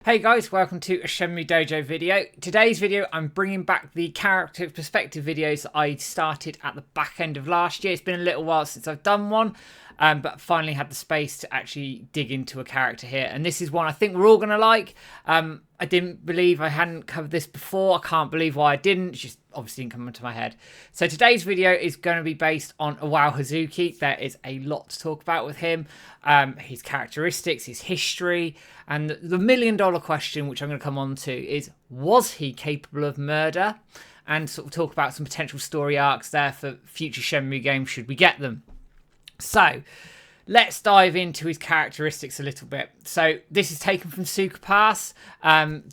Hey guys, welcome to a Shenmue Dojo video. Today's video, I'm bringing back the character perspective videos that I started at the back end of last year. It's been a little while since I've done one, but finally had the space to actually dig into a character here. And this is one I think we're all going to like. I didn't believe I hadn't covered this before. I can't believe why I didn't. It's just obviously didn't come into my head. So today's video is going to be based on Iwao Hazuki. There is a lot to talk about with him. His characteristics, his history, and the million-dollar question, which I'm going to come on to, is was he capable of murder? And sort of talk about some potential story arcs there for future Shenmue games should we get them. So let's dive into his characteristics a little bit. So this is taken from Suka Pass.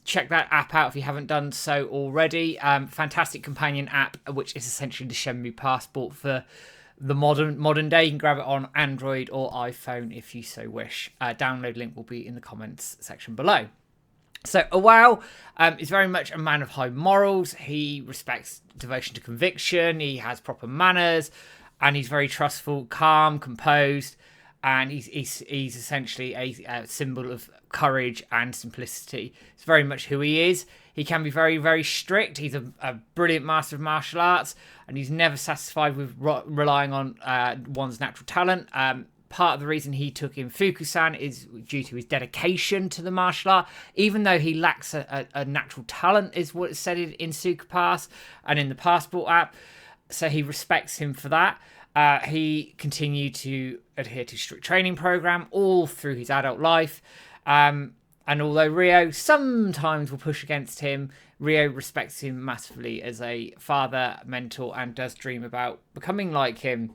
Check that app out if you haven't done so already. Fantastic companion app, which is essentially the Shenmue passport for the modern day. You can grab it on Android or iPhone if you so wish. Download link will be in the comments section below. So Iwao is very much a man of high morals. He respects devotion to conviction. He has proper manners, and he's very trustful, calm, composed. And he's essentially a symbol of courage and simplicity. It's very much who he is. He can be very, very strict. He's a brilliant master of martial arts, and he's never satisfied with relying on one's natural talent. Part of the reason he took in Fukusan is due to his dedication to the martial art, even though he lacks a natural talent, is what it's said in Suka Pass and in the Passport app. So he respects him for that. He continued to adhere to a strict training program all through his adult life. And although Ryo sometimes will push against him, Ryo respects him massively as a father, mentor, and does dream about becoming like him.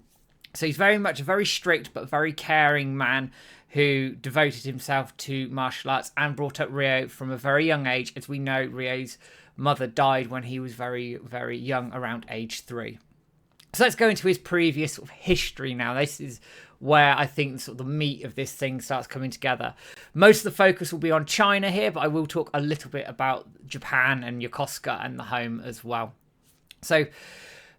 So he's very much a very strict but very caring man who devoted himself to martial arts and brought up Ryo from a very young age. As we know, Ryo's mother died when he was very, very young, around age 3. So let's go into his previous sort of history now. This is where I think sort of the meat of this thing starts coming together. Most of the focus will be on China here, but I will talk a little bit about Japan and Yokosuka and the home as well. So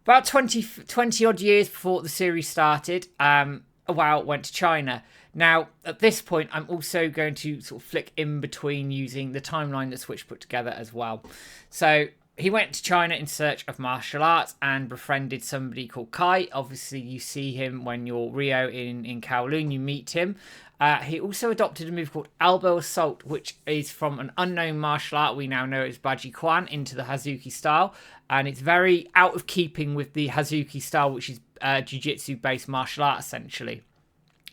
about 20 odd years before the series started, Iwao went to China. Now, at this point, I'm also going to sort of flick in between using the timeline that Switch put together as well. So he went to China in search of martial arts and befriended somebody called Kai. Obviously, you see him when you're Ryo in Kowloon, you meet him. He also adopted a move called Elbow Assault, which is from an unknown martial art we now know as Baji Kwan into the Hazuki style. And it's very out of keeping with the Hazuki style, which is jiu-jitsu based martial art, essentially.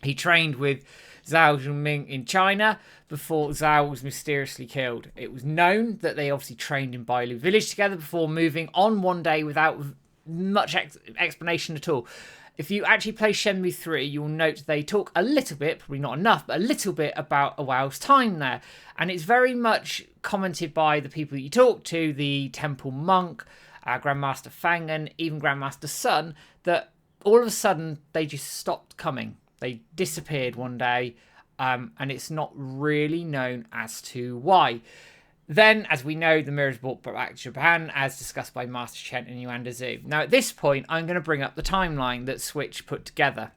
He trained with Zhao Zhongming in China before Zhao was mysteriously killed. It was known that they obviously trained in Bailu village together before moving on one day without much explanation at all. If you actually play Shenmue 3, you'll note they talk a little bit, probably not enough, but a little bit about Iwao's time there. And it's very much commented by the people that you talk to, the temple monk, Grandmaster Fang, and even Grandmaster Sun, that all of a sudden they just stopped coming. They disappeared one day, and it's not really known as to why. Then, as we know, the mirrors brought back to Japan, as discussed by Master Chen and Yuanda Zu. Now, at this point, I'm going to bring up the timeline that Switch put together.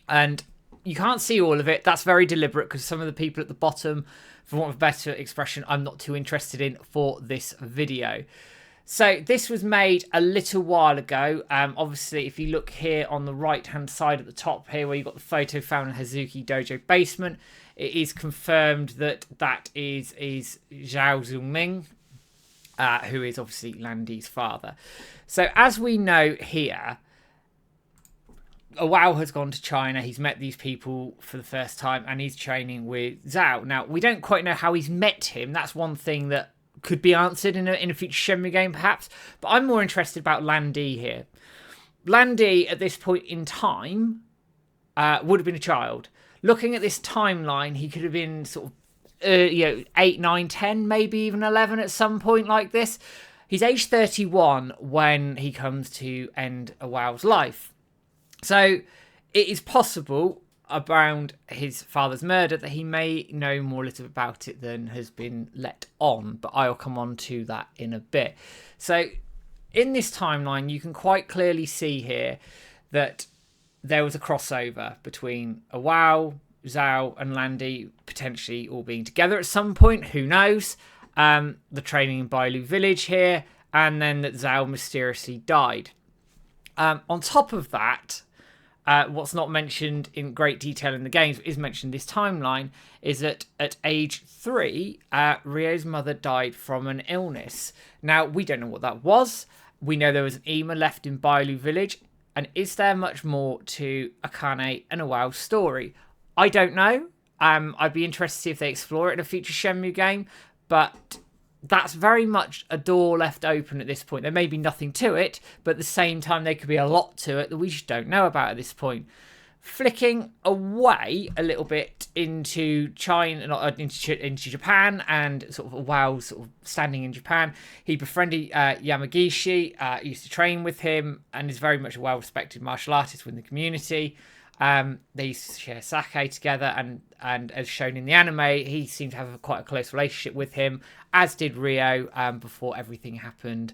And you can't see all of it. That's very deliberate, because some of the people at the bottom, for want of a better expression, I'm not too interested in for this video. So this was made a little while ago. Obviously, if you look here on the right-hand side at the top here, where you've got the photo found in Hazuki Dojo basement, it is confirmed that that is Zhao Zhongming, who is obviously Landi's father. So as we know here, Iwao has gone to China. He's met these people for the first time, and he's training with Zhao. Now, we don't quite know how he's met him. That's one thing that could be answered in a future Shenmue game, perhaps. But I'm more interested about Landi here. Landi, at this point in time, would have been a child. Looking at this timeline, he could have been sort of 8, 9, 10, maybe even 11 at some point like this. He's age 31 when he comes to end Iwao's life. So it is possible around his father's murder that he may know more little about it than has been let on, but I'll come on to that in a bit. So in this timeline, you can quite clearly see here that there was a crossover between Iwao, Zhao and Landi, potentially all being together at some point, who knows, the training in Bailu village here, and then that Zhao mysteriously died. On top of that, what's not mentioned in great detail in the games, but is mentioned in this timeline, is that at age 3, Ryo's mother died from an illness. Now, we don't know what that was. We know there was an Ema left in Bailu village. And is there much more to Akane and Iwao's story? I don't know. I'd be interested to see if they explore it in a future Shenmue game. But that's very much a door left open at this point. There may be nothing to it, but at the same time, there could be a lot to it that we just don't know about at this point. Flicking away a little bit into China, into Japan, and sort of Iwao sort of standing in Japan. He befriended Yamagishi, used to train with him, and is very much a well-respected martial artist within the community. They used to share sake together, and as shown in the anime, he seemed to have quite a close relationship with him, as did Ryo, before everything happened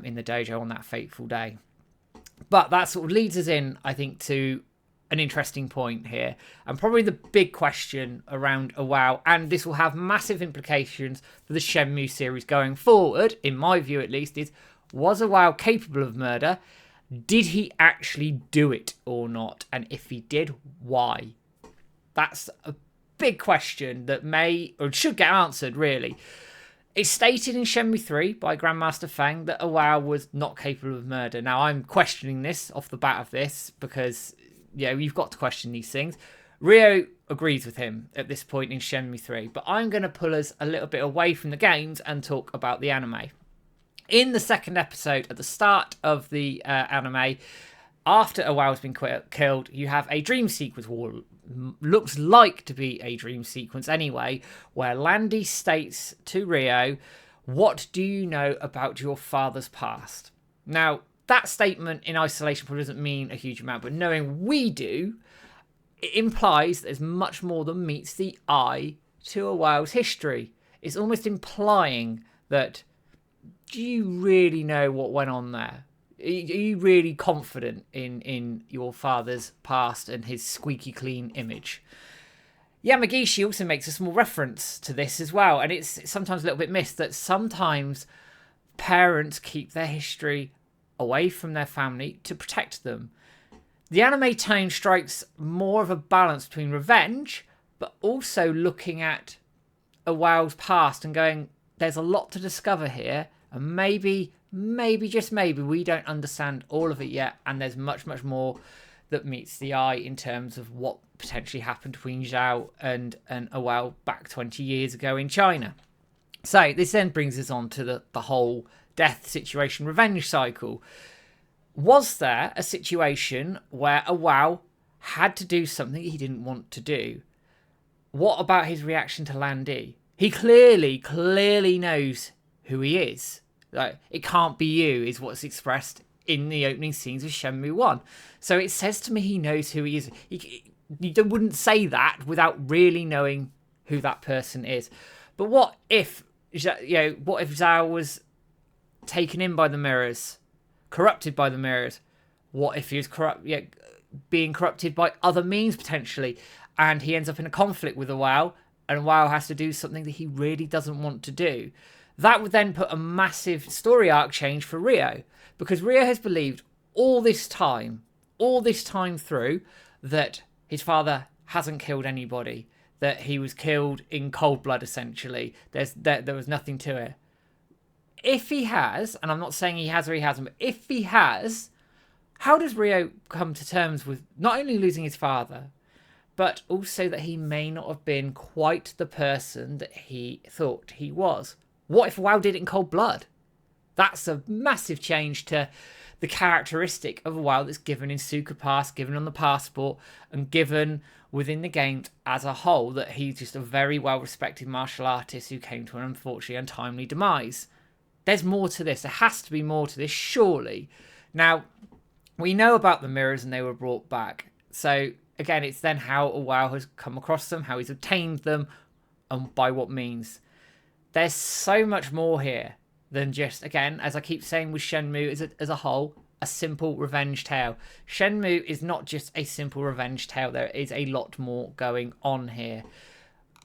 in the dojo on that fateful day. But that sort of leads us in, I think, to an interesting point here, and probably the big question around Iwao, and this will have massive implications for the Shenmue series going forward, in my view at least, is, was Iwao capable of murder? Did he actually do it or not? And if he did, why? That's a big question that may, or should get answered, really. It's stated in Shenmue 3 by Grandmaster Fang that Iwao was not capable of murder. Now, I'm questioning this off the bat of this because, yeah, you've got to question these things. Ryo agrees with him at this point in Shenmue 3, but I'm going to pull us a little bit away from the games and talk about the anime. In the second episode, at the start of the anime, after Iwao's been killed, you have a dream sequence, or looks like to be a dream sequence anyway, where Landy states to Ryo, "What do you know about your father's past?" Now, that statement in isolation probably doesn't mean a huge amount, but knowing we do, it implies there's much more than meets the eye to Iwao's history. It's almost implying that, do you really know what went on there? Are you really confident in your father's past and his squeaky clean image? Yamagishi also makes a small reference to this as well, and it's sometimes a little bit missed, that sometimes parents keep their history away from their family to protect them. The anime tone strikes more of a balance between revenge, but also looking at Iwao's past and going, there's a lot to discover here, and maybe, just maybe, we don't understand all of it yet, and there's much, much more that meets the eye in terms of what potentially happened between Zhao and Iwao back 20 years ago in China. So this then brings us on to the whole death situation, revenge cycle. Was there a situation where Iwao had to do something he didn't want to do? What about his reaction to Landy? He clearly knows who he is. Like, it can't be you, is what's expressed in the opening scenes of Shenmue 1. So it says to me he knows who he is. You wouldn't say that without really knowing who that person is. But what if Zhao was taken in by the mirrors, corrupted by the mirrors? What if he was being corrupted by other means potentially, and he ends up in a conflict with Iwao, and Iwao has to do something that he really doesn't want to do? That would then put a massive story arc change for Ryo, because Ryo has believed all this time through, that his father hasn't killed anybody, that he was killed in cold blood essentially. There was nothing to it. If he has, and I'm not saying he has or he hasn't, but if he has, how does Ryo come to terms with not only losing his father, but also that he may not have been quite the person that he thought he was? What if Iwao did it in cold blood? That's a massive change to the characteristic of Iwao that's given in Suka Pass, given on the passport, and given within the game as a whole, that he's just a very well-respected martial artist who came to an unfortunately untimely demise. There's more to this. There has to be more to this, surely. Now, we know about the mirrors and they were brought back. So, again, it's then how Iwao has come across them, how he's obtained them, and by what means. There's so much more here than just, again, as I keep saying with Shenmue as a whole, a simple revenge tale. Shenmue is not just a simple revenge tale. There is a lot more going on here.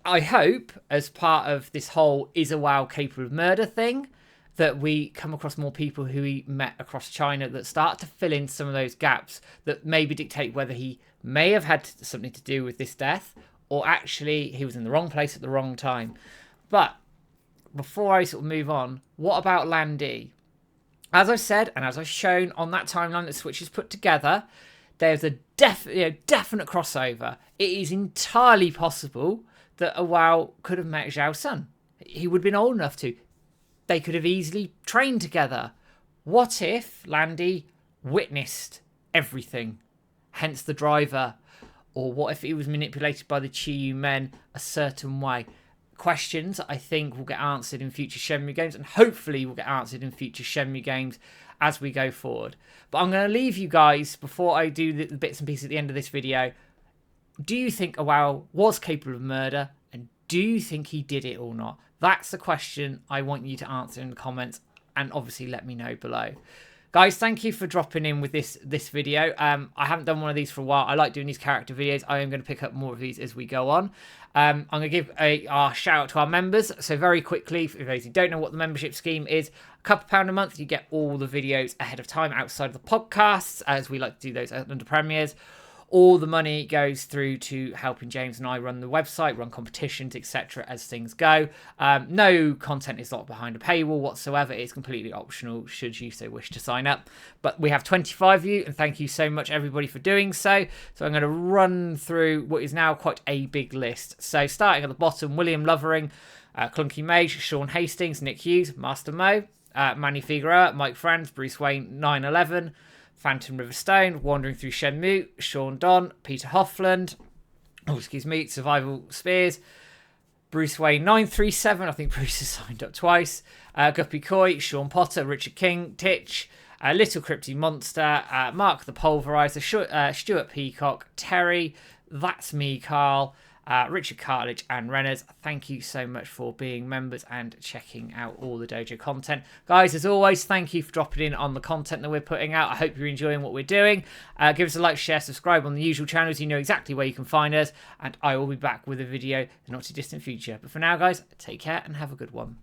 I hope, as part of this whole is Iwao capable of murder thing, that we come across more people who he met across China that start to fill in some of those gaps that maybe dictate whether he may have had something to do with this death or actually he was in the wrong place at the wrong time. But before I sort of move on, what about Landy? As I've said, and as I've shown on that timeline that Switch has put together, there's a definite crossover. It is entirely possible that Iwao could have met Zhao's son. He would have been old enough to. They could have easily trained together. What if Landy witnessed everything, hence the driver? Or what if he was manipulated by the Chiyu men a certain way? Questions I think will get answered in future Shenmue games, and hopefully will get answered in future Shenmue games as we go forward. But I'm going to leave you guys, before I do the bits and pieces at the end of this video, do you think Iwao was capable of murder, and do you think he did it or not? That's the question I want you to answer in the comments, and obviously let me know below. Guys, thank you for dropping in with this video. I haven't done one of these for a while. I like doing these character videos. I am going to pick up more of these as we go on. I'm going to give a shout out to our members. So very quickly, for those who don't know what the membership scheme is, £2 a month, you get all the videos ahead of time outside of the podcasts, as we like to do those under premieres. All the money goes through to helping James and I run the website, run competitions, etc. as things go. No content is locked behind a paywall whatsoever. It's completely optional should you so wish to sign up. But we have 25 of you, and thank you so much everybody for doing so. So I'm going to run through what is now quite a big list. So starting at the bottom, William Lovering, Clunky Mage, Sean Hastings, Nick Hughes, Master Mo, Manny Figueroa, Mike Franz, Bruce Wayne 911, Phantom Riverstone, Wandering Through Shenmue, Sean Don, Peter Hoffland, Survival Spears, Bruce Wayne 937, I think Bruce has signed up twice, Guppy Coy, Sean Potter, Richard King, Titch, Little Crypty Monster, Mark the Pulverizer, Stuart Peacock, Terry, That's Me Carl, Richard Cartledge and Renners. Thank you so much for being members and checking out all the dojo content. Guys, as always, thank you for dropping in on the content that we're putting out. I hope you're enjoying what we're doing. Give us a like, share, subscribe on the usual channels. You know exactly where you can find us. And I will be back with a video in the not too distant future. But for now, guys, take care and have a good one.